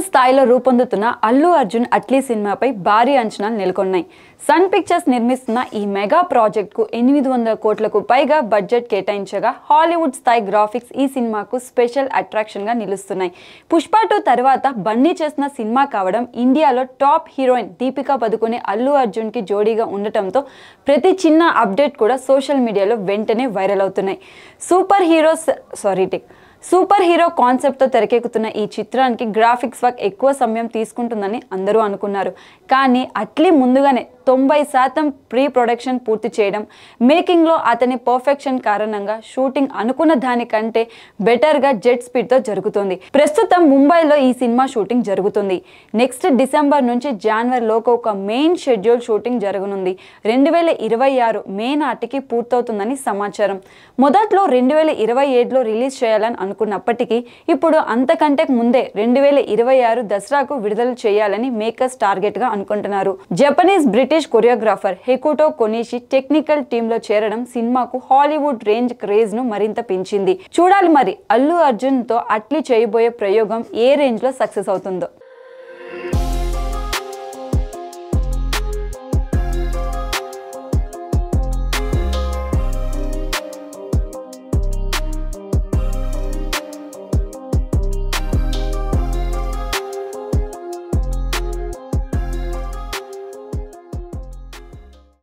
Global స్థాయిలో రూపొందుతున్న అల్లు అర్జున్ అట్లీ సినిమాపై భారీ అంచనాలు నెలకొన్నాయి. సన్ పిక్చర్స్ నిర్మిస్తున్న ఈ మెగా ప్రాజెక్ట్కు 800 కోట్లకు పైగా బడ్జెట్ కేటాయించగా హాలీవుడ్ స్థాయి గ్రాఫిక్స్ ఈ సినిమాకు స్పెషల్ అట్రాక్షన్గా నిలుస్తున్నాయి. పుష్ప 2 తర్వాత బన్నీ చేసిన సినిమా కావడం, ఇండియాలో టాప్ హీరోయిన్ దీపికా పదుకొనె అల్లు అర్జున్కి జోడీగా ఉండటంతో ప్రతి చిన్న అప్డేట్ కూడా సోషల్ మీడియాలో వెంటనే వైరల్ అవుతున్నాయి. సూపర్ హీరో కాన్సెప్ట్తో తెరకెక్కుతున్న ఈ చిత్రానికి గ్రాఫిక్స్ వర్క్ ఎక్కువ సమయం తీసుకుంటుందని అందరూ అనుకున్నారు. కానీ అట్లీ ముందుగానే 90% ప్రీ ప్రొడక్షన్ పూర్తి చేయడం, మేకింగ్లో అతని పర్ఫెక్షన్ కారణంగా షూటింగ్ అనుకున్న దానికంటే బెటర్గా జెట్ స్పీడ్తో జరుగుతుంది. ప్రస్తుతం ముంబైలో ఈ సినిమా షూటింగ్ జరుగుతుంది. నెక్స్ట్ డిసెంబర్ నుంచి జనవరిలోకి ఒక మెయిన్ షెడ్యూల్ షూటింగ్ జరగనుంది. 2026 మే నాటికి పూర్తవుతుందని సమాచారం. మొదట్లో 2027లో రిలీజ్ చేయాలని అనుకున్నప్పటికీ ఇప్పుడు అంతకంటే ముందే 2026 దసరాకు విడుదల చేయాలని మేకర్స్ టార్గెట్గా అనుకుంటున్నారు. జపనీస్ బ్రిటిష్ కొరియోగ్రాఫర్ హెకుటో కొనిషి టెక్నికల్ టీంలో చేరడం సినిమాకు హాలీవుడ్ రేంజ్ క్రేజ్ ను మరింత పెంచింది. చూడాలి మరి అల్లు అర్జున్ తో అట్లీ చేయబోయే ప్రయోగం ఏ రేంజ్ లో సక్సెస్ అవుతుందో.